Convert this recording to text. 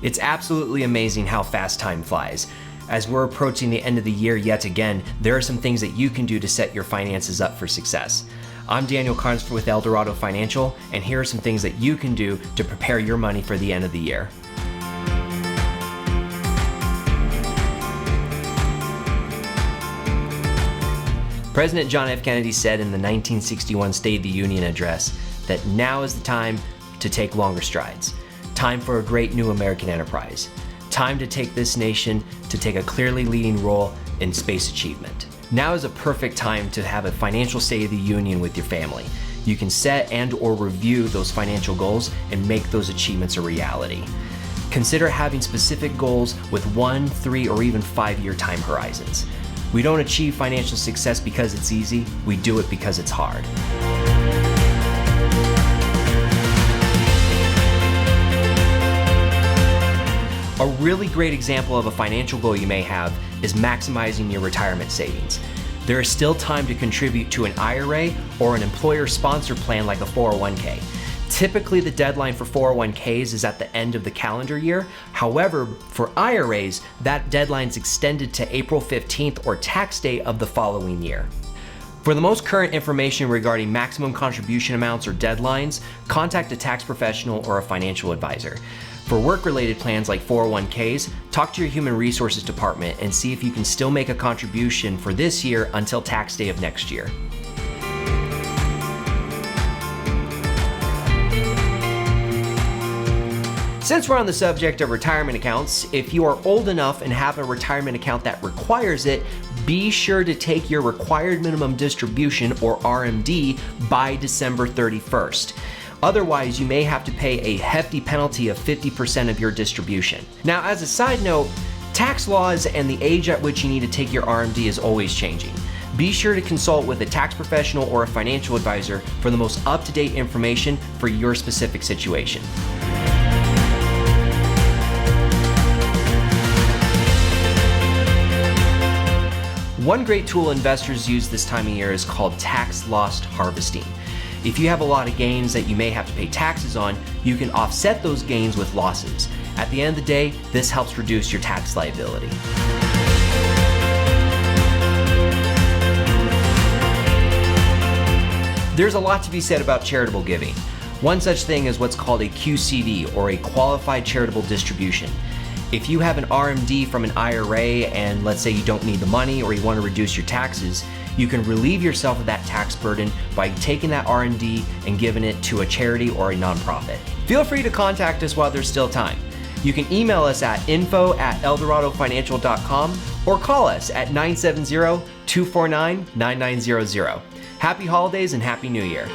It's absolutely amazing how fast time flies. As we're approaching the end of the year yet again, there are some things that you can do to set your finances up for success. I'm Daniel Carnes with Eldorado Financial, and here are some things that you can do to prepare your money for the end of the year. President John F. Kennedy said in the 1961 State of the Union address that now is the time to take longer strides. Time for a great new American enterprise. Time to take this nation to take a clearly leading role in space achievement. Now is a perfect time to have a financial State of the Union with your family. You can set and or review those financial goals and make those achievements a reality. Consider having specific goals with 1, 3, or even 5-year time horizons. We don't achieve financial success because it's easy, we do it because it's hard. A really great example of a financial goal you may have is maximizing your retirement savings. There is still time to contribute to an IRA or an employer-sponsored plan like a 401k. Typically, the deadline for 401ks is at the end of the calendar year. However, for IRAs, that deadline is extended to April 15th or tax day of the following year. For the most current information regarding maximum contribution amounts or deadlines, contact a tax professional or a financial advisor. For work-related plans like 401ks, talk to your human resources department and see if you can still make a contribution for this year until tax day of next year. Since we're on the subject of retirement accounts, if you are old enough and have a retirement account that requires it, be sure to take your required minimum distribution, or RMD, by December 31st. Otherwise, you may have to pay a hefty penalty of 50% of your distribution. Now, as a side note, tax laws and the age at which you need to take your RMD is always changing. Be sure to consult with a tax professional or a financial advisor for the most up-to-date information for your specific situation. One great tool investors use this time of year is called tax loss harvesting. If you have a lot of gains that you may have to pay taxes on, you can offset those gains with losses. At the end of the day, this helps reduce your tax liability. There's a lot to be said about charitable giving. One such thing is what's called a QCD, or a qualified charitable distribution. If you have an RMD from an IRA and let's say you don't need the money or you want to reduce your taxes, you can relieve yourself of that tax burden by taking that RMD and giving it to a charity or a nonprofit. Feel free to contact us while there's still time. You can email us at info@eldorado.financial.com or call us at 970-249-9900. Happy holidays and Happy New Year.